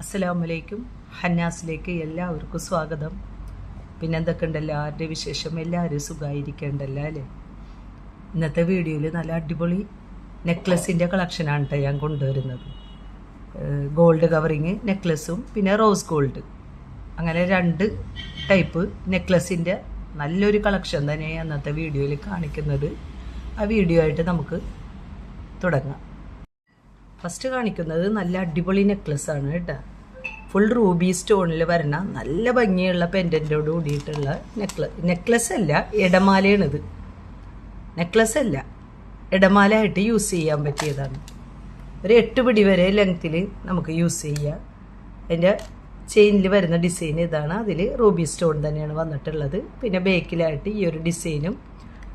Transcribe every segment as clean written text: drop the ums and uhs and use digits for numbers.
അസ്സലാമലൈക്കും. ഹന്നാസിലേക്ക് എല്ലാവർക്കും സ്വാഗതം. പിന്നെ എന്തൊക്കെയുണ്ട് എല്ലാവരുടെ വിശേഷം? എല്ലാവരും സുഖമായിരിക്കേണ്ടല്ലോ അല്ലേ? ഇന്നത്തെ വീഡിയോയിൽ നല്ല അടിപൊളി നെക്ലസിൻ്റെ കളക്ഷനാണ് കേട്ടോ ഞാൻ കൊണ്ടുവരുന്നത്. ഗോൾഡ് കവറിങ് നെക്ലസും പിന്നെ റോസ് ഗോൾഡ്, അങ്ങനെ 2 ടൈപ്പ് നെക്ലസിൻ്റെ നല്ലൊരു കളക്ഷൻ തന്നെയാണ് അന്നത്തെ വീഡിയോയിൽ കാണിക്കുന്നത്. ആ വീഡിയോ ആയിട്ട് നമുക്ക് തുടങ്ങാം. ഫസ്റ്റ് കാണിക്കുന്നത് നല്ല അടിപൊളി നെക്ലസ്സാണ് കേട്ടോ. ഫുൾ റൂബി സ്റ്റോണിൽ വരുന്ന നല്ല ഭംഗിയുള്ള പെൻഡൻറ്റോട് കൂടിയിട്ടുള്ള നെക്ലസ് അല്ല, ഇടമാലയാണിത്. നെക്ലസ് അല്ല, ഇടമാലയായിട്ട് യൂസ് ചെയ്യാൻ പറ്റിയതാണ്. ഒരു 8 പിടി വരെ ലെങ്ത്തിൽ നമുക്ക് യൂസ് ചെയ്യാം. അതിൻ്റെ ചെയിനിൽ വരുന്ന ഡിസൈൻ ഇതാണ്. അതിൽ റൂബി സ്റ്റോൺ തന്നെയാണ് വന്നിട്ടുള്ളത്. പിന്നെ ബേക്കിലായിട്ട് ഈ ഒരു ഡിസൈനും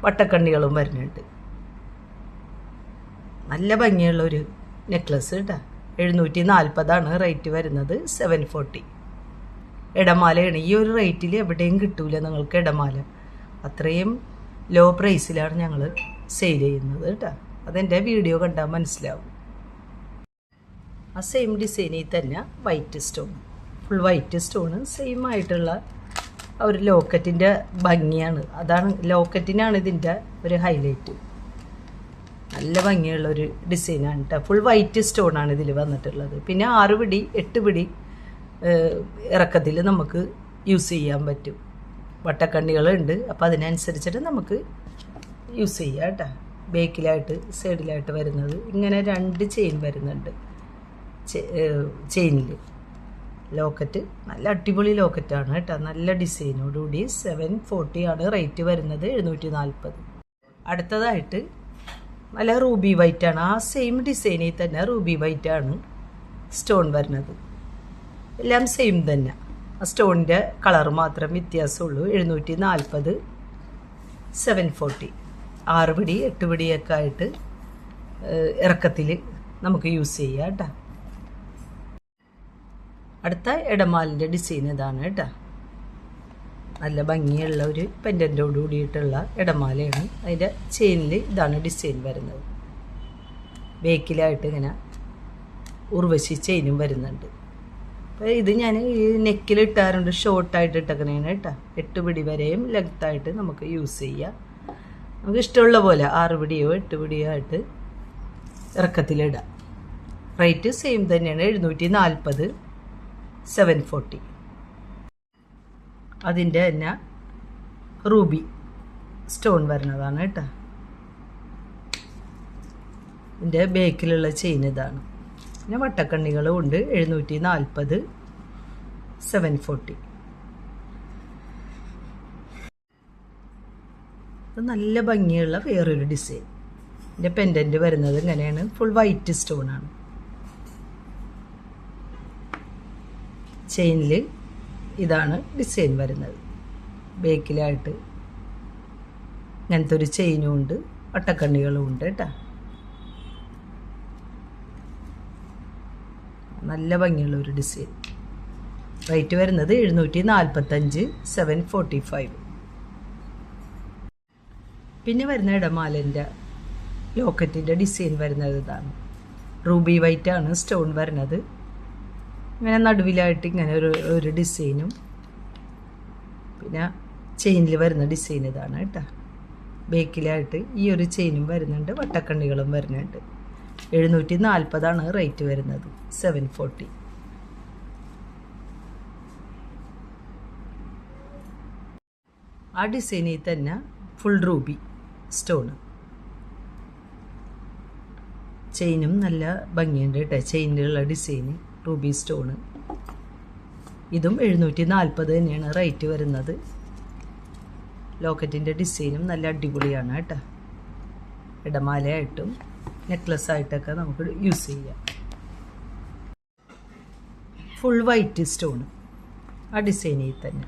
വട്ടക്കണ്ണികളും വരുന്നുണ്ട്. നല്ല ഭംഗിയുള്ളൊരു നെക്ലസ് കേട്ടോ. 740 റേറ്റ് വരുന്നത്. 740 ഇടമാലയാണ്. ഈ ഒരു റേറ്റിൽ എവിടെയും കിട്ടൂല നിങ്ങൾക്ക് ഇടമാല. അത്രയും ലോ പ്രൈസിലാണ് ഞങ്ങൾ സെയിൽ ചെയ്യുന്നത് കേട്ടോ. അതെൻ്റെ വീഡിയോ കണ്ടാൽ മനസ്സിലാവും. ആ സെയിം ഡിസൈനിൽ തന്നെ white stone, full white stone same ആയിട്ടുള്ള ഒരു ലോക്കറ്റിൻ്റെ ഭംഗിയാണ്. അതാണ് ലോക്കറ്റിനാണ് ഇതിൻ്റെ ഒരു ഹൈലൈറ്റ്. നല്ല ഭംഗിയുള്ളൊരു ഡിസൈനാണ് കേട്ടോ. ഫുൾ വൈറ്റ് സ്റ്റോണാണ് ഇതിൽ വന്നിട്ടുള്ളത്. പിന്നെ 6 പിടി 8 പിടി ഇറക്കത്തിൽ നമുക്ക് യൂസ് ചെയ്യാൻ പറ്റും. വട്ടക്കണ്ണികളുണ്ട്, അപ്പോൾ അതിനനുസരിച്ചിട്ട് നമുക്ക് യൂസ് ചെയ്യാം കേട്ടോ. ബേക്കിലായിട്ട് സൈഡിലായിട്ട് വരുന്നത് ഇങ്ങനെ 2 ചെയിൻ വരുന്നുണ്ട്. ചെയിനിൽ ലോക്കറ്റ് നല്ല അടിപൊളി ലോക്കറ്റാണ് കേട്ടോ. നല്ല ഡിസൈനോടുകൂടി 740 റേറ്റ് വരുന്നത്. 740. അടുത്തതായിട്ട് നല്ല റൂബി വൈറ്റാണ്. ആ സെയിം ഡിസൈനിൽ തന്നെ റൂബി വൈറ്റാണ് സ്റ്റോൺ വരുന്നത്. എല്ലാം സെയിം തന്നെ. ആ സ്റ്റോണിൻ്റെ കളർ മാത്രം വ്യത്യാസമുള്ളൂ. 740 740 6 പിടി 8 പിടിയൊക്കെ ആയിട്ട് ഇറക്കത്തിൽ നമുക്ക് യൂസ് ചെയ്യാം കേട്ടോ. അടുത്ത ഇടമാലിൻ്റെ ഡിസൈൻ ഇതാണ് കേട്ടോ. നല്ല ഭംഗിയുള്ള ഒരു പെൻഡൻറ്റോട് കൂടിയിട്ടുള്ള ഇടമാലയാണ്. അതിൻ്റെ ചെയിനിൽ ഇതാണ് ഡിസൈൻ വരുന്നത്. ബേക്കിലായിട്ട് ഇങ്ങനെ ഉർവശി ചെയിനും വരുന്നുണ്ട്. അപ്പോൾ ഇത് ഞാൻ ഈ നെക്കിൽ ഇട്ടാറുണ്ട്, ഷോർട്ടായിട്ട് ഇട്ടേക്കണേണ് കേട്ടോ. 8 പിടി വരെയും ലെങ്ത്തായിട്ട് നമുക്ക് യൂസ് ചെയ്യാം. നമുക്ക് ഇഷ്ടമുള്ള പോലെ 6 പിടിയോ 8 പിടിയോ ആയിട്ട് ഇറക്കത്തിലിടാം. റേറ്റ് സെയിം തന്നെയാണ്. 740 740. അതിൻ്റെ തന്നെ റൂബി സ്റ്റോൺ വരുന്നതാണ് കേട്ടോ. ഇതിൻ്റെ ബേക്കിലുള്ള ചെയിൻ ഇതാണ്. പിന്നെ വട്ടക്കണ്ണികളും ഉണ്ട്. 740 740. ഇത് നല്ല ഭംഗിയുള്ള വേറൊരു ഡിസൈൻ. ഇതിൻ്റെ പെൻഡൻറ്റ് വരുന്നത് ഇങ്ങനെയാണ്. Full white സ്റ്റോണാണ്. ചെയിനിൽ ഇതാണ് ഡിസൈൻ വരുന്നത്. ബേക്കിലായിട്ട് ഇങ്ങനത്തെ ഒരു ചെയിനും ഉണ്ട്, വട്ടക്കണ്ണികളും ഉണ്ട് കേട്ടോ. നല്ല ഭംഗിയുള്ള ഒരു ഡിസൈൻ. റേറ്റ് വരുന്നത് 745 745. പിന്നെ വരുന്ന ഇടമാലൻ്റെ ലോക്കറ്റിൻ്റെ ഡിസൈൻ വരുന്നത് ഇതാണ്. റൂബി വൈറ്റാണ് സ്റ്റോൺ വരുന്നത്. ഇങ്ങനെ നടുവിലായിട്ട് ഇങ്ങനെ ഒരു ഡിസൈനും പിന്നെ ചെയിനിൽ വരുന്ന ഡിസൈൻ ഇതാണ് കേട്ടോ. ബേക്കിലായിട്ട് ഈ ഒരു ചെയിനും വരുന്നുണ്ട്, വട്ടക്കണ്ണികളും വരുന്നുണ്ട്. 740 റേറ്റ് വരുന്നത്. 740. ആ ഡിസൈനിൽ തന്നെ ഫുൾ റൂബി സ്റ്റോണ്. ചെയിനും നല്ല ഭംഗിയുണ്ട് കേട്ടോ. ചെയിനിലുള്ള ഡിസൈന് റൂബി സ്റ്റോണ്. ഇതും 740 തന്നെയാണ് റേറ്റ് വരുന്നത്. ലോക്കറ്റിൻ്റെ ഡിസൈനും നല്ല അടിപൊളിയാണ് കേട്ടോ. ഇടമാലയായിട്ടും നെക്ലസ് ആയിട്ടൊക്കെ നമുക്ക് യൂസ് ചെയ്യാം. ഫുൾ വൈറ്റ് സ്റ്റോണ് ആ ഡിസൈനിൽ തന്നെ.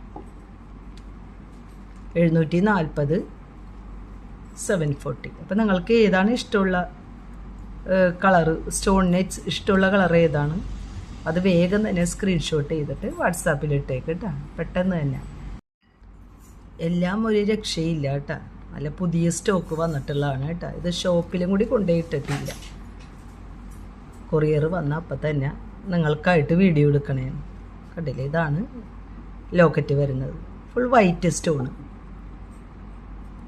740 740. അപ്പം നിങ്ങൾക്ക് ഏതാണ് ഇഷ്ടമുള്ള കളറ്, സ്റ്റോണിന് ഇഷ്ടമുള്ള കളർ ഏതാണ് അത് വേഗം തന്നെ സ്ക്രീൻഷോട്ട് ചെയ്തിട്ട് വാട്സാപ്പിൽ ഇട്ടേക്ക് കേട്ടോ. പെട്ടെന്ന് തന്നെ. എല്ലാം ഒരു രക്ഷയില്ല കേട്ടോ. നല്ല പുതിയ സ്റ്റോക്ക് വന്നിട്ടുള്ളതാണ് കേട്ടോ. ഇത് ഷോപ്പിലും കൂടി കൊണ്ടുപോയിട്ടിട്ടില്ല. കൊറിയർ വന്ന അപ്പം തന്നെ നിങ്ങൾക്കായിട്ട് വീഡിയോ എടുക്കണേ. കണ്ടില്ലേ, ഇതാണ് ലോക്കറ്റ് വരുന്നത്. Full white stone.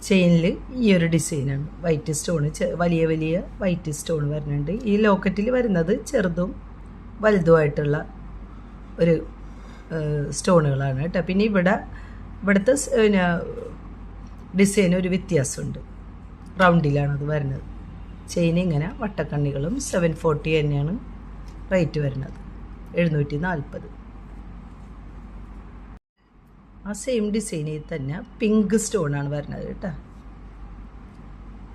ചെയിനിൽ ഈ ഒരു ഡിസൈനാണ് വൈറ്റ് സ്റ്റോണ്, വലിയ വലിയ വൈറ്റ് സ്റ്റോൺ വരുന്നുണ്ട്. ഈ ലോക്കറ്റിൽ വരുന്നത് ചെറുതും വലുതുമായിട്ടുള്ള ഒരു സ്റ്റോണുകളാണ് കേട്ടോ. പിന്നെ ഇവിടുത്തെ പിന്നെ ഡിസൈൻ ഒരു വ്യത്യാസമുണ്ട്. റൗണ്ടിലാണത് വരുന്നത്. ചെയിൻ ഇങ്ങനെ വട്ടക്കണ്ണികളും 740 തന്നെയാണ് റേറ്റ് വരുന്നത്. 740. ആ സെയിം ഡിസൈനിൽ തന്നെ പിങ്ക് സ്റ്റോണാണ് വരുന്നത് കേട്ടോ.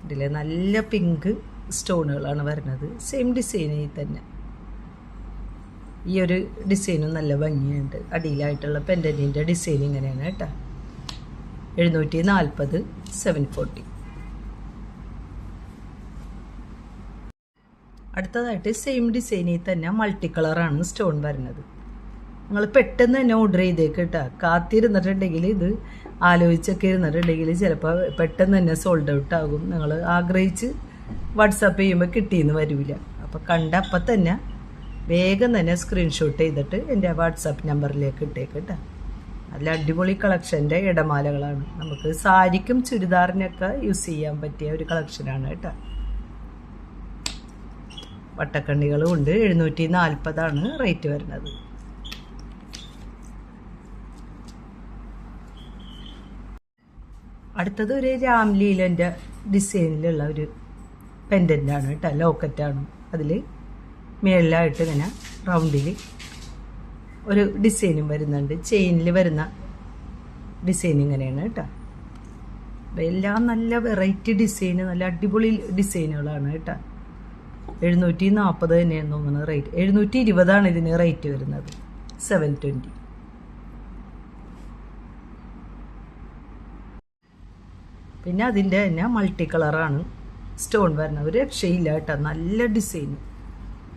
ഇതിലെ നല്ല പിങ്ക് സ്റ്റോണുകളാണ് വരുന്നത്. സെയിം ഡിസൈനിൽ തന്നെ. ഈ ഒരു ഡിസൈനും നല്ല ഭംഗിയുണ്ട്. അടിയിലായിട്ടുള്ള പെൻഡൻറ്റിൻ്റെ ഡിസൈൻ ഇങ്ങനെയാണ് കേട്ടോ. 740, 740. അടുത്തതായിട്ട് സെയിം ഡിസൈനിൽ തന്നെ മൾട്ടി കളറാണ് സ്റ്റോൺ വരുന്നത്. നിങ്ങൾ പെട്ടെന്ന് തന്നെ ഓർഡർ ചെയ്തേക്ക് കേട്ടോ. കാത്തിരുന്നിട്ടുണ്ടെങ്കിൽ, ഇത് ആലോചിച്ചൊക്കെ ഇരുന്നിട്ടുണ്ടെങ്കിൽ ചിലപ്പോൾ പെട്ടെന്ന് തന്നെ സോൾഡ് ഔട്ട് ആകും. നിങ്ങൾ ആഗ്രഹിച്ച് വാട്സാപ്പ് ചെയ്യുമ്പോൾ കിട്ടിയെന്ന് വരില്ല. അപ്പോൾ കണ്ട അപ്പം തന്നെ വേഗം തന്നെ സ്ക്രീൻഷോട്ട് ചെയ്തിട്ട് എൻ്റെ വാട്സാപ്പ് നമ്പറിലേക്ക് ഇട്ടേക്ക് കേട്ടോ. നല്ല അടിപൊളി കളക്ഷൻ്റെ ഇടമാലകളാണ്. നമുക്ക് സാരിക്കും ചുരിദാറിനൊക്കെ യൂസ് ചെയ്യാൻ പറ്റിയ ഒരു കളക്ഷനാണ് കേട്ടോ. വട്ടക്കണ്ണികളും ഉണ്ട്. 740 റേറ്റ് വരുന്നത്. അടുത്തത് ഒരു രാംലീലൻ്റെ ഡിസൈനിലുള്ള ഒരു പെൻഡൻ്റാണ് കേട്ടോ. ലോക്കറ്റാണ്. അതിൽ മേളിലായിട്ട് ഇങ്ങനെ റൗണ്ടിൽ ഒരു ഡിസൈനും വരുന്നുണ്ട്. ചെയിനിൽ വരുന്ന ഡിസൈൻ ഇങ്ങനെയാണ് കേട്ടോ. എല്ലാം നല്ല വെറൈറ്റി ഡിസൈന്, നല്ല അടിപൊളി ഡിസൈനുകളാണ് കേട്ടോ. 740 തന്നെയാണ് തോന്നുന്നത് റേറ്റ്. 720 ഇതിന് റേറ്റ് വരുന്നത്. 720. പിന്നെ അതിൻ്റെ തന്നെ മൾട്ടി കളറാണ് സ്റ്റോൺ വരുന്നത്. ഒരു രക്ഷയില്ല കേട്ടോ. നല്ല ഡിസൈന്,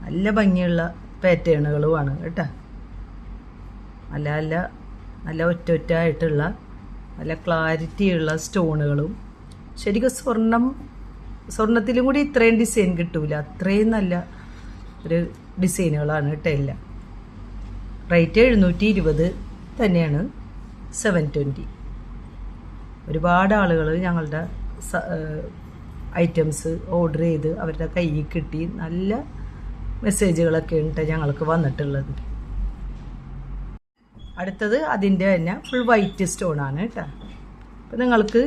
നല്ല ഭംഗിയുള്ള പാറ്റേണുകളുമാണ് കേട്ടോ. നല്ല ഒറ്റൊറ്റായിട്ടുള്ള നല്ല ക്ലാരിറ്റിയുള്ള സ്റ്റോണുകളും. ശരിക്കും സ്വർണത്തിലും കൂടി ഇത്രയും ഡിസൈൻ കിട്ടൂല. അത്രയും നല്ല ഒരു ഡിസൈനുകളാണ് കേട്ടോ എല്ലാം. റേറ്റ് 720 തന്നെയാണ്. 720. ഒരുപാട് ആളുകൾ ഞങ്ങളുടെ ഐറ്റംസ് ഓർഡർ ചെയ്ത് അവരുടെ കയ്യിൽ കിട്ടി നല്ല മെസ്സേജുകളൊക്കെ ഉണ്ട് ഞങ്ങൾക്ക് വന്നിട്ടുള്ളത്. അടുത്തത് അതിൻ്റെ തന്നെ ഫുൾ വൈറ്റ് സ്റ്റോണാണ് കേട്ടോ. അപ്പം നിങ്ങൾക്ക്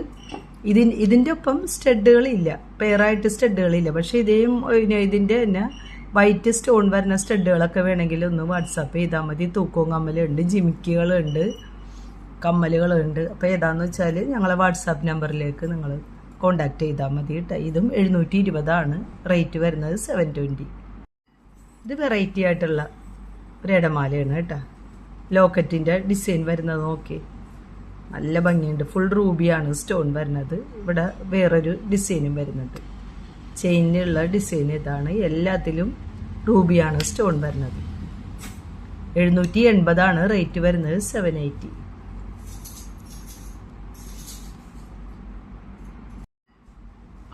ഇതിൻ്റെ ഒപ്പം സ്റ്റഡുകളില്ല, പെയറായിട്ട് സ്റ്റഡുകളില്ല. പക്ഷേ ഇതിൻ്റെ തന്നെ വൈറ്റ് സ്റ്റോൺ വരുന്ന സ്റ്റഡുകളൊക്കെ വേണമെങ്കിൽ ഒന്ന് വാട്സാപ്പ് ചെയ്താൽ മതി. തൂക്കവും കമ്മലുണ്ട്, ജിമിക്കുകളുണ്ട്, കമ്മലുകളുണ്ട്. അപ്പോൾ ഏതാണെന്ന് വെച്ചാൽ ഞങ്ങളെ വാട്സാപ്പ് നമ്പറിലേക്ക് നിങ്ങൾ കോണ്ടാക്ട് ചെയ്താൽ മതി കേട്ടോ. ഇതും 720 റേറ്റ് വരുന്നത്. 720. ഇത് വെറൈറ്റി ആയിട്ടുള്ള ഒരു ഇടമാലയാണ് കേട്ടോ. ലോക്കറ്റിൻ്റെ ഡിസൈൻ വരുന്നത് നോക്കി, നല്ല ഭംഗിയുണ്ട്. ഫുൾ റൂബിയാണ് സ്റ്റോൺ വരുന്നത്. ഇവിടെ വേറൊരു ഡിസൈനും വരുന്നുണ്ട്. ചെയിനിലുള്ള ഡിസൈൻ ഇതാണ്. എല്ലാത്തിലും റൂബിയാണ് സ്റ്റോൺ വരുന്നത്. 780 റേറ്റ് വരുന്നത്. 780.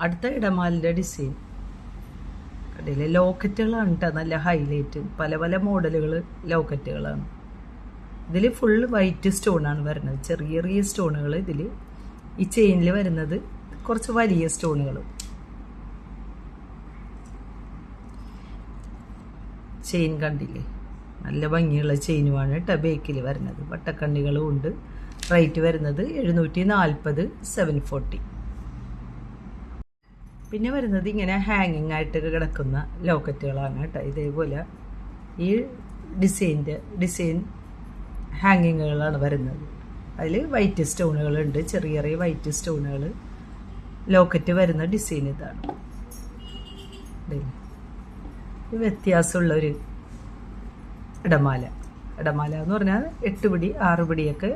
അടുത്ത ഇടമാലിൻ്റെ ഡിസൈൻ അതിൽ ലോക്കറ്റുകളാണ് കേട്ടോ. നല്ല ഹൈലൈറ്റ് പല പല മോഡലുകൾ ലോക്കറ്റുകളാണ്. ഇതിൽ ഫുൾ വൈറ്റ് സ്റ്റോണാണ് വരുന്നത്. ചെറിയ ചെറിയ സ്റ്റോണുകൾ ഇതിൽ. ഈ ചെയിനിൽ വരുന്നത് കുറച്ച് വലിയ സ്റ്റോണുകൾ. ചെയിൻ കണ്ടില്ലേ, നല്ല ഭംഗിയുള്ള ചെയിനുമാണ് കേട്ടോ ബേക്കിൽ വരുന്നത്. വട്ടക്കണ്ണികളും ഉണ്ട്. റേറ്റ് വരുന്നത് 740, 740. പിന്നെ വരുന്നത് ഇങ്ങനെ ഹാങ്ങിങ് ആയിട്ട് കിടക്കുന്ന ലോക്കറ്റുകളാണ് കേട്ടോ. ഇതേപോലെ ഈ ഡിസൈൻ ഹാങ്ങിങ്ങുകളാണ് വരുന്നത്. അതിൽ വൈറ്റ് സ്റ്റോണുകളുണ്ട്, ചെറിയ ചെറിയ വൈറ്റ് സ്റ്റോണുകൾ. ലോക്കറ്റ് വരുന്ന ഡിസൈൻ ഇതാണ്. ഇത് വ്യത്യാസമുള്ളൊരു ഇടമാല എന്ന് പറഞ്ഞാൽ 8 പിടി 6 പിടിയൊക്കെ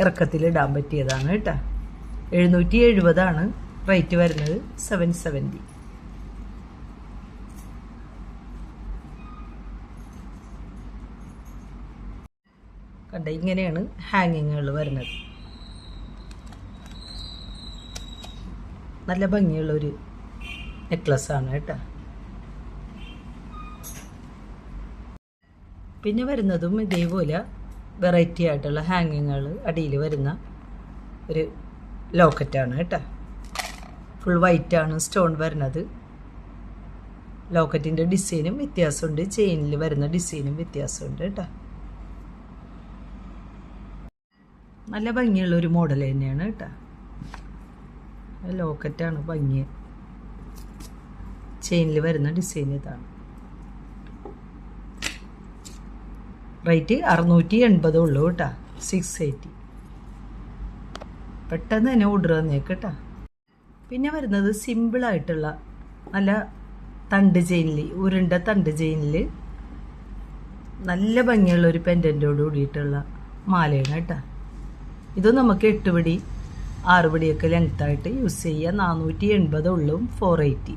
ഇറക്കത്തിലിടാൻ പറ്റിയതാണ് കേട്ടോ. 770 റേറ്റ് വരുന്നത്. 770. കണ്ട ഇങ്ങനെയാണ് ഹാങ്ങിങ്ങുകൾ വരുന്നത്. നല്ല ഭംഗിയുള്ളൊരു നെക്ലസ്സാണ് കേട്ടോ. പിന്നെ വരുന്നതും ഇതേപോലെ വെറൈറ്റി ആയിട്ടുള്ള ഹാങ്ങിങ്ങുകൾ അടിയിൽ വരുന്ന ഒരു ലോക്കറ്റാണ് കേട്ടോ. ഫുൾ വൈറ്റാണ് സ്റ്റോൺ വരുന്നത്. ലോക്കറ്റിൻ്റെ ഡിസൈനും വ്യത്യാസമുണ്ട്, ചെയിനിൽ വരുന്ന ഡിസൈനും വ്യത്യാസമുണ്ട് കേട്ടോ. നല്ല ഭംഗിയുള്ളൊരു മോഡൽ തന്നെയാണ് കേട്ടോ. ലോക്കറ്റാണ് ഭംഗി. ചെയിനിൽ വരുന്ന ഡിസൈൻ ഇതാണ്. റേറ്റ് 680 ഉള്ളൂ കേട്ടോ. 680. പെട്ടെന്ന് തന്നെ ഓർഡർ തന്നേക്ക് കേട്ടോ. പിന്നെ വരുന്നത് സിമ്പിളായിട്ടുള്ള നല്ല തണ്ട് ചെയിനിൽ, ഉരുണ്ട തണ്ട് ചെയിനിൽ നല്ല ഭംഗിയുള്ളൊരു പെൻഡൻറ്റോട് കൂടിയിട്ടുള്ള മാലയാണ് കേട്ടോ. ഇത് നമുക്ക് 8 പിടി 6 പിടിയൊക്കെ ലെങ്ത്തായിട്ട് യൂസ് ചെയ്യുക. 480 ഉള്ളൂ. 480.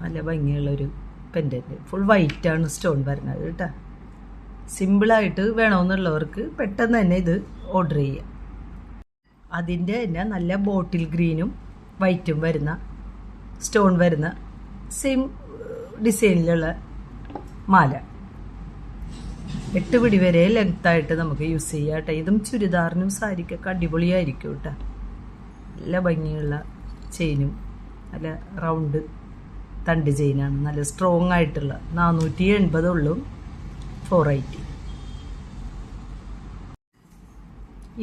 നല്ല ഭംഗിയുള്ളൊരു പെൻഡൻറ്റ്. ഫുൾ വൈറ്റാണ് സ്റ്റോൺ വരുന്നത് കേട്ടോ. സിമ്പിളായിട്ട് വേണമെന്നുള്ളവർക്ക് പെട്ടെന്ന് തന്നെ ഇത് ഓർഡർ ചെയ്യുക. അതിൻ്റെ തന്നെ നല്ല ബോട്ടിൽ ഗ്രീനും വൈറ്റും വരുന്ന സ്റ്റോൺ വരുന്ന സെയിം ഡിസൈനിലുള്ള മാല 8 പിടി വരെ ലെങ്ത്തായിട്ട് നമുക്ക് യൂസ് ചെയ്യാം കേട്ടോ. ഇതും ചുരിദാറിനും സാരിക്കൊക്കെ അടിപൊളിയായിരിക്കും കേട്ടോ. നല്ല ഭംഗിയുള്ള ചെയിനും നല്ല റൗണ്ട് തണ്ട് ചെയിനാണ്. നല്ല സ്ട്രോങ് ആയിട്ടുള്ള 480 ഉള്ളൂ. 480.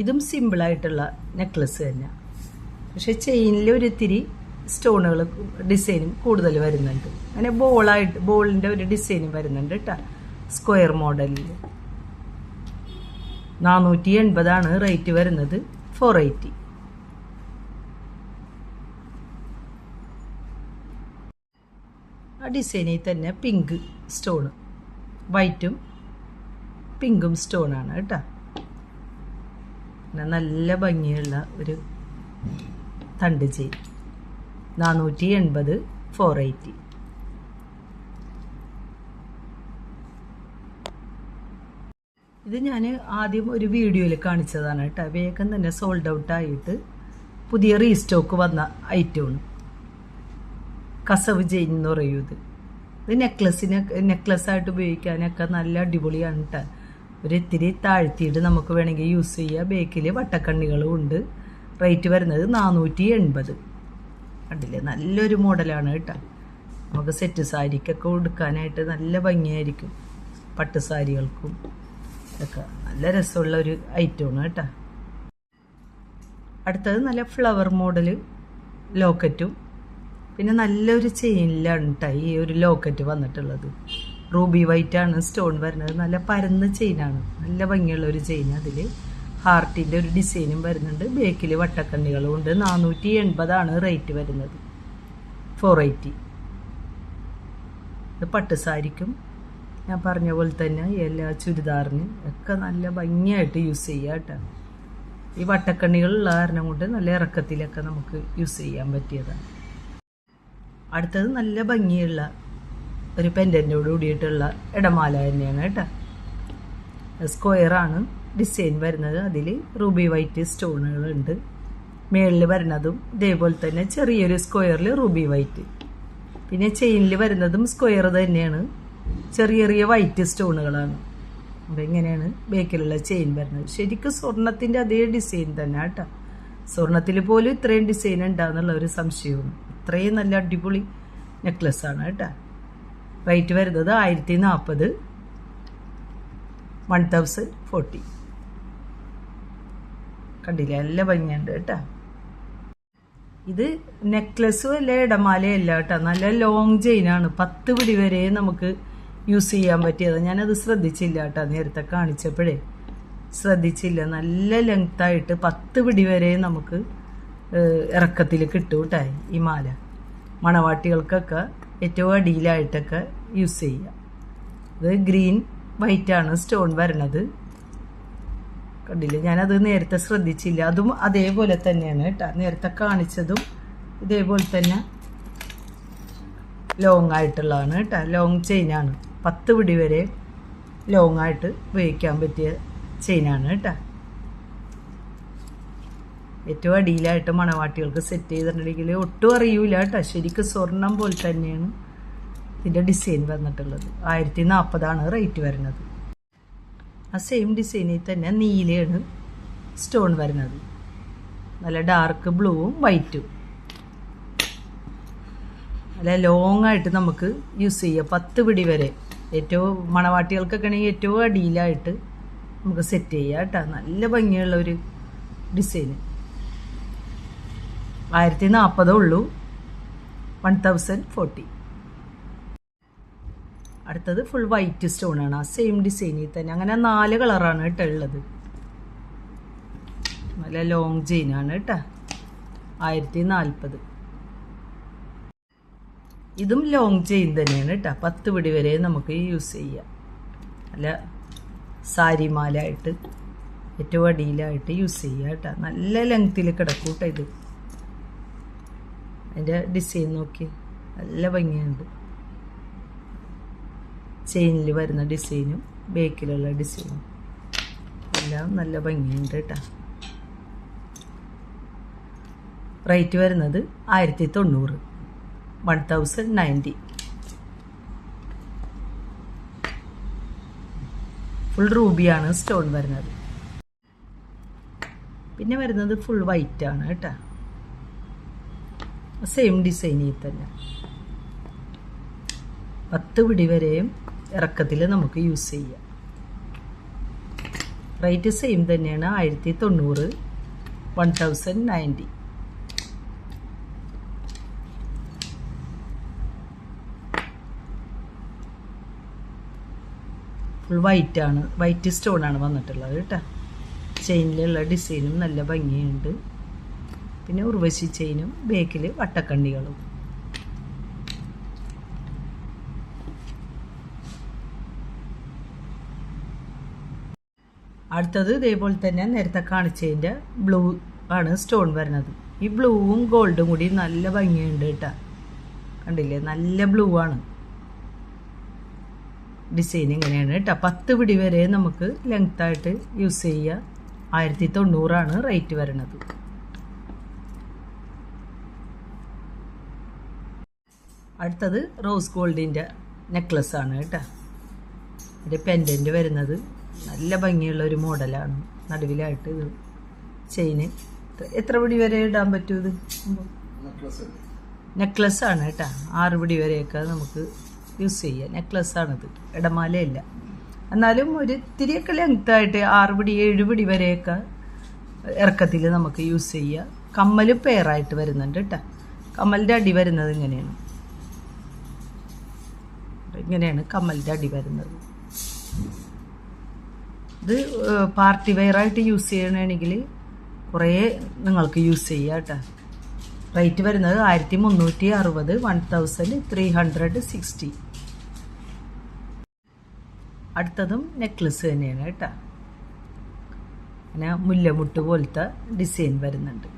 ഇതും സിമ്പിളായിട്ടുള്ള നെക്ലസ് തന്നെ, പക്ഷെ ചെയിനിൽ ഒരിത്തിരി സ്റ്റോണുകൾ ഡിസൈനും കൂടുതൽ വരുന്നുണ്ട്. അങ്ങനെ ബോളിൻ്റെ ഒരു ഡിസൈനും വരുന്നുണ്ട് കേട്ടോ. സ്ക്വയർ മോഡലിൽ 480 റേറ്റ് വരുന്നത്. 480. ആ ഡിസൈനിൽ തന്നെ പിങ്ക് സ്റ്റോണ്, വൈറ്റും പിങ്കും സ്റ്റോണാണ് കേട്ടോ. പിന്നെ നല്ല ഭംഗിയുള്ള ഒരു തണ്ട് ചെയിൻ 480. 480. ഇത് ഞാൻ ആദ്യം ഒരു വീഡിയോയിൽ കാണിച്ചതാണ് കേട്ടോ. വേഗം തന്നെ സോൾഡ് ഔട്ട് ആയിട്ട് പുതിയ റീസ്റ്റോക്ക് വന്ന ഐറ്റമാണ്. കസവ് ചെയിൻ എന്ന് പറയൂ. ഇത് നെക്ലസ്സായിട്ട് ഉപയോഗിക്കാനൊക്കെ നല്ല അടിപൊളിയാണ് കേട്ടോ. ഒരിത്തിരി താഴ്ത്തിയിട്ട് നമുക്ക് വേണമെങ്കിൽ യൂസ് ചെയ്യാം. ബേക്കിൽ വട്ടക്കണ്ണികളും ഉണ്ട്. റേറ്റ് വരുന്നത് 480. കണ്ടില്ലേ, നല്ലൊരു മോഡലാണ് കേട്ടോ. നമുക്ക് സെറ്റ് സാരിക്കൊക്കെ ഉടുക്കാനായിട്ട് നല്ല ഭംഗിയായിരിക്കും. പട്ട് സാരികൾക്കും ഒക്കെ നല്ല രസമുള്ള ഒരു ഐറ്റമാണ് കേട്ടോ. അടുത്തത് നല്ല ഫ്ലവർ മോഡൽ ലോക്കറ്റും പിന്നെ നല്ലൊരു ചെയിനിലാണ് കേട്ടോ ഈ ഒരു ലോക്കറ്റ് വന്നിട്ടുള്ളത്. റൂബി വൈറ്റ് ആണ് സ്റ്റോൺ വരുന്നത്. നല്ല പരന്ന ചെയിനാണ്, നല്ല ഭംഗിയുള്ള ഒരു ചെയിൻ. അതിൽ ഹാർട്ടിൻ്റെ ഒരു ഡിസൈനും വരുന്നുണ്ട്. ബേക്കിൽ വട്ടക്കണ്ണികളും ഉണ്ട്. 480 റേറ്റ് വരുന്നത്. 480. ഇത് പട്ട് സാരിക്കും ഞാൻ പറഞ്ഞ പോലെ തന്നെ എല്ലാ ചുരിദാറിനും ഒക്കെ നല്ല ഭംഗിയായിട്ട് യൂസ് ചെയ്യാം കേട്ടോ. ഈ വട്ടക്കണ്ണികളുള്ള കാരണം കൊണ്ട് നല്ല ഇറക്കത്തിലൊക്കെ നമുക്ക് യൂസ് ചെയ്യാൻ പറ്റിയതാണ്. അടുത്തത് നല്ല ഭംഗിയുള്ള ഒരു പെൻഡൻറ്റോട് കൂടിയിട്ടുള്ള ഇടമാല തന്നെയാണ് കേട്ടോ. സ്ക്വയറാണ് ഡിസൈൻ വരുന്നത്. അതിൽ റൂബി വൈറ്റ് സ്റ്റോണുകളുണ്ട്. മേളിൽ വരുന്നതും ഇതേപോലെ തന്നെ ചെറിയൊരു സ്ക്വയറിൽ റൂബി വൈറ്റ്. പിന്നെ ചെയിനിൽ വരുന്നതും സ്ക്വയർ തന്നെയാണ്, ചെറിയ ചെറിയ വൈറ്റ് സ്റ്റോണുകളാണ്. അപ്പോൾ ഇങ്ങനെയാണ് ബേക്കിലുള്ള ചെയിൻ വരുന്നത്. ശരിക്കും സ്വർണത്തിൻ്റെ അതേ ഡിസൈൻ തന്നെ കേട്ടോ. സ്വർണത്തിൽ പോലും ഇത്രയും ഡിസൈൻ ഉണ്ടാകുന്നുള്ള ഒരു സംശയവും. ഇത്രയും നല്ല അടിപൊളി നെക്ലസ്സാണ് കേട്ടോ. റേറ്റ് വരുന്നത് 1040. 1040. കണ്ടില്ലേ, നല്ല ഭംഗിയുണ്ട് കേട്ടോ. ഇത് നെക്ലസ്സും അല്ല ഇടമാലയല്ല കേട്ടോ. നല്ല ലോങ് ചെയിനാണ്. 10 പിടി വരെ നമുക്ക് യൂസ് ചെയ്യാൻ പറ്റിയത്. ഞാനത് ശ്രദ്ധിച്ചില്ല കേട്ടോ, നേരത്തെ കാണിച്ചപ്പോഴേ ശ്രദ്ധിച്ചില്ല. നല്ല ലെങ്ത്തായിട്ട് 10 പിടി വരെ നമുക്ക് ഇറക്കത്തിൽ കിട്ടും കേട്ടോ ഈ മാല. മണവാട്ടികൾക്കൊക്കെ ഏറ്റവും അടിയിലായിട്ടൊക്കെ യൂസ് ചെയ്യാം. ഇത് ഗ്രീൻ വൈറ്റാണ് സ്റ്റോൺ വരണത്. കണ്ടില്ലേ, ഞാനത് നേരത്തെ ശ്രദ്ധിച്ചില്ല. അതും അതേപോലെ തന്നെയാണ് കേട്ടോ. നേരത്തെ കാണിച്ചതും ഇതേപോലെ തന്നെ ലോങ് ആയിട്ടുള്ളതാണ് കേട്ടോ. ലോങ് ചെയിനാണ്. 10 പിടി വരെ ലോങ് ആയിട്ട് ഉപയോഗിക്കാൻ പറ്റിയ ചെയിനാണ് കേട്ടോ. ഏറ്റവും അടിയിലായിട്ട് മണവാട്ടികൾക്ക് സെറ്റ് ചെയ്തിട്ടുണ്ടെങ്കിൽ ഒട്ടും അറിയൂല കേട്ടോ. ശരിക്കും സ്വർണം പോലെ തന്നെയാണ് ഇതിൻ്റെ ഡിസൈൻ വന്നിട്ടുള്ളത്. 1040 റേറ്റ് വരുന്നത്. ആ സെയിം ഡിസൈനിൽ തന്നെ നീലയാണ് സ്റ്റോൺ വരുന്നത്. നല്ല ഡാർക്ക് ബ്ലൂവും വൈറ്റും. നല്ല ലോങ് ആയിട്ട് നമുക്ക് യൂസ് ചെയ്യാം. 10 പിടി വരെ. ഏറ്റവും മണവാട്ടികൾക്കൊക്കെ ആണെങ്കിൽ ഏറ്റവും അടിയിലായിട്ട് നമുക്ക് സെറ്റ് ചെയ്യാം കേട്ടോ. നല്ല ഭംഗിയുള്ള ഒരു ഡിസൈന്. 1040 ഉള്ളൂ. 1040. അടുത്തത് ഫുൾ വൈറ്റ് സ്റ്റോണാണ്. ആ സെയിം ഡിസൈനിൽ തന്നെ. അങ്ങനെ 4 കളറാണ് കേട്ടോ ഉള്ളത്. നല്ല ലോങ് ചെയിനാണ് കേട്ടോ. 1040. ഇതും ലോങ് ചെയിൻ തന്നെയാണ് കേട്ടോ. 10 പിടി വരെ നമുക്ക് യൂസ് ചെയ്യാം. നല്ല സാരിമാലായിട്ട് ഏറ്റവും അടിയിലായിട്ട് യൂസ് ചെയ്യുക കേട്ടോ. നല്ല ലെങ്ത്തിൽ കിടക്കും കേട്ടോ ഇത്. അതിൻ്റെ ഡിസൈൻ നോക്കി നല്ല ഭംഗിയുണ്ട്. ചെയിനിൽ വരുന്ന ഡിസൈനും ബേക്കിലുള്ള ഡിസൈനും എല്ലാം നല്ല ഭംഗിയുണ്ട് കേട്ടോ. റേറ്റ് വരുന്നത് 1090. 1090. ഫുൾ റൂബിയാണ് സ്റ്റോൺ വരുന്നത്. പിന്നെ വരുന്നത് ഫുൾ വൈറ്റ് ആണ് കേട്ടോ. സെയിം ഡിസൈനിൽ തന്നെ 10 പിടി വരെയും ഇറക്കത്തിൽ നമുക്ക് യൂസ് ചെയ്യാം. റേറ്റ് സെയിം തന്നെയാണ്. 1090. 1090. ഫുൾ വൈറ്റ് ആണ്. വൈറ്റ് സ്റ്റോൺ ആണ് വന്നിട്ടുള്ളത് കേട്ടോ. ചെയിനിലുള്ള ഡിസൈനും നല്ല ഭംഗിയുണ്ട്. പിന്നെ ഉർവശി ചെയിനും ബേക്കിൽ വട്ടക്കണ്ണികളും. അടുത്തത് ഇതേപോലെ തന്നെ നേരത്തെ കാണിച്ചതിൻ്റെ ബ്ലൂ ആണ് സ്റ്റോൺ വരുന്നത്. ഈ ബ്ലൂവും ഗോൾഡും കൂടി നല്ല ഭംഗിയുണ്ട് കേട്ടോ. കണ്ടില്ലേ, നല്ല ബ്ലൂ ആണ്. ഡിസൈൻ ഇങ്ങനെയാണ് കേട്ടോ. 10 പിടി വരെ നമുക്ക് ലെങ്ത്തായിട്ട് യൂസ് ചെയ്യുക. 1090 റേറ്റ് വരുന്നത്. അടുത്തത് റോസ് ഗോൾഡിൻ്റെ നെക്ലസ് ആണ് കേട്ടോ. ഇതിൻ്റെ പെൻഡൻറ്റ് വരുന്നത് നല്ല ഭംഗിയുള്ള ഒരു മോഡലാണ്. നടുവിലായിട്ട് ഇത് ചെയിന്. എത്ര പിടി വരെ ഇടാൻ പറ്റും ഇത്? നെക്ലസ് ആണ് കേട്ടോ. 6 പിടി വരെയൊക്കെ നമുക്ക് യൂസ് ചെയ്യുക. നെക്ലസ്സാണിത്, ഇടമാലയല്ല. എന്നാലും ഒരു ഇത്തിരിയൊക്കെ ലെങ്ത്തായിട്ട് 6 പിടി 7 പിടി വരെയൊക്കെ ഇറക്കത്തിൽ നമുക്ക് യൂസ് ചെയ്യുക. കമ്മൽ പെയറായിട്ട് വരുന്നുണ്ട് കേട്ടോ. കമ്മലിൻ്റെ അടി വരുന്നത് ഇങ്ങനെയാണ്. ഇങ്ങനെയാണ് കമ്മലിൻ്റെ അടി വരുന്നത്. ഇത് പാർട്ടി വെയറായിട്ട് യൂസ് ചെയ്യണമെങ്കിൽ കുറേ നിങ്ങൾക്ക് യൂസ് ചെയ്യാം കേട്ടോ. റേറ്റ് വരുന്നത് 1360. 1360. അടുത്തതും നെക്ലസ് തന്നെയാണ് കേട്ടോ. അങ്ങനെ മുല്ലമുട്ട് പോലത്തെ ഡിസൈൻ വരുന്നുണ്ട്.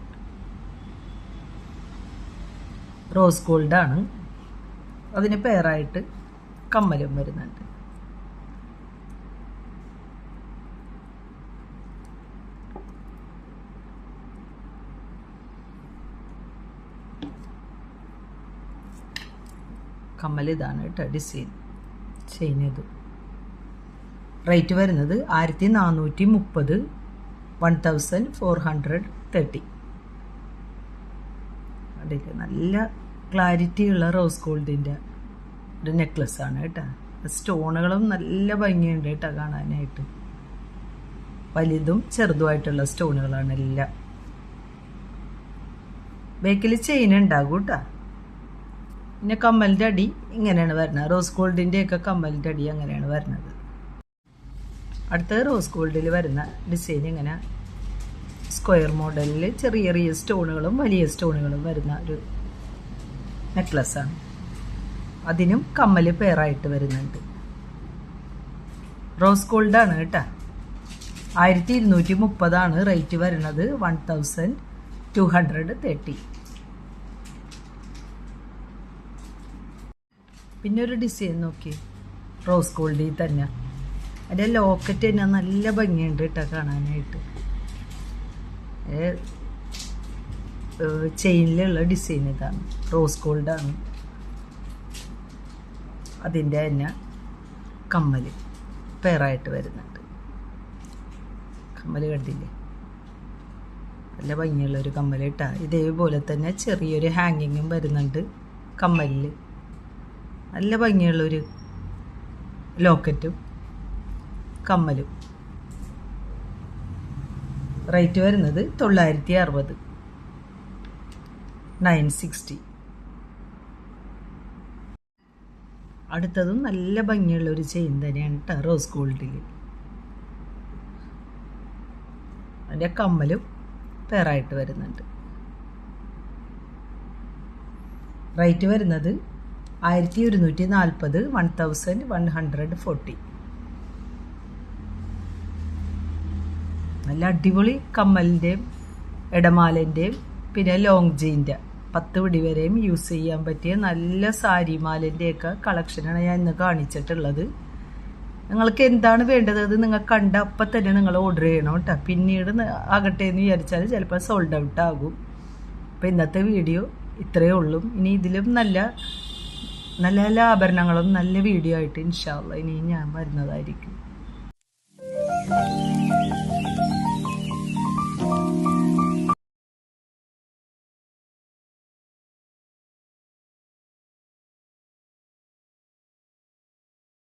റോസ് ഗോൾഡാണ്. അതിന് പെയറായിട്ട് കമ്മലും വരുന്നുണ്ട്. കമ്മൽ ഇതാണ് കേട്ടോ ഡിസൈൻ. ചെയിൻ ഇത്. റേറ്റ് വരുന്നത് 1430. 1430. അതിൽ നല്ല ക്ലാരിറ്റിയുള്ള റോസ് ഗോൾഡിൻ്റെ ഒരു നെക്ലസ് ആണ് കേട്ടോ. സ്റ്റോണുകളും നല്ല ഭംഗിയുണ്ട് കേട്ടോ കാണാനായിട്ട്. വലുതും ചെറുതുമായിട്ടുള്ള സ്റ്റോണുകളാണ് എല്ലാം. ബേക്കിൽ ചെയിൻ ഉണ്ടാകും കേട്ടോ. പിന്നെ കമ്മലിൻ്റെ അടി ഇങ്ങനെയാണ് വരുന്നത്. റോസ് ഗോൾഡിൻ്റെയൊക്കെ കമ്മലിൻ്റെ അടി അങ്ങനെയാണ് വരുന്നത്. അടുത്തത് റോസ് ഗോൾഡിൽ വരുന്ന ഡിസൈൻ ഇങ്ങനെ സ്ക്വയർ മോഡലിൽ ചെറിയ ചെറിയ സ്റ്റോണുകളും വലിയ സ്റ്റോണുകളും വരുന്ന ഒരു നെക്ലസ്സാണ്. അതിനും കമ്മൽ പെയറായിട്ട് വരുന്നുണ്ട്. റോസ് ഗോൾഡാണ് കേട്ടോ. 1230 റേറ്റ് വരുന്നത്. 1230. പിന്നെ ഒരു ഡിസൈൻ നോക്കി റോസ് ഗോൾഡിൽ തന്നെ. അതിൻ്റെ ലോക്കറ്റ് തന്നെ നല്ല ഭംഗിയുണ്ട് കേട്ടോ കാണാനായിട്ട്. ചെയിനിലുള്ള ഡിസൈൻ ഇതാണ്, റോസ് ഗോൾഡാണ്. അതിൻ്റെ തന്നെ കമ്മൽ പെയറായിട്ട് വരുന്നുണ്ട്. കമ്മൽ കണ്ടില്ലേ, നല്ല ഭംഗിയുള്ളൊരു കമ്മൽ ഇട്ടാ. ഇതേപോലെ തന്നെ ചെറിയൊരു ഹാങ്ങിങ്ങും വരുന്നുണ്ട് കമ്മലിൽ. നല്ല ഭംഗിയുള്ളൊരു ലോക്കറ്റും കമ്മലും. റേറ്റ് വരുന്നത് 960, 960. അടുത്തതും നല്ല ഭംഗിയുള്ളൊരു ചെയിൻ തന്നെയാണ് കേട്ടോ, റോസ് ഗോൾഡിൽ. അതിൻ്റെ കമ്മലും പെയറായിട്ട് വരുന്നുണ്ട്. റേറ്റ് വരുന്നത് 1240, 1140. നല്ല അടിപൊളി കമ്മലിൻ്റെയും ഇടമാലിൻ്റെയും പിന്നെ ലോങ് ചെയിൻ്റെ 10 പിടി വരെയും യൂസ് ചെയ്യാൻ പറ്റിയ നല്ല സാരിമാലിൻ്റെയൊക്കെ കളക്ഷനാണ് ഞാൻ ഇന്ന് കാണിച്ചിട്ടുള്ളത്. നിങ്ങൾക്ക് എന്താണ് വേണ്ടത് അത് നിങ്ങൾ കണ്ട അപ്പം തന്നെ നിങ്ങൾ ഓർഡർ ചെയ്യണം കേട്ടോ. പിന്നീട് ആകട്ടെ എന്ന് വിചാരിച്ചാൽ ചിലപ്പോൾ സോൾഡ് ഔട്ട് ആകും. അപ്പോൾ ഇന്നത്തെ വീഡിയോ ഇത്രയേ ഉള്ളൂ. ഇനി ഇതിലും നല്ല നല്ല നല്ല ആഭരണങ്ങളും നല്ല വീഡിയോ ആയിട്ട് ഇൻഷാ അല്ലാഹ് ഇനി ഞാൻ വരുന്നതായിരിക്കും.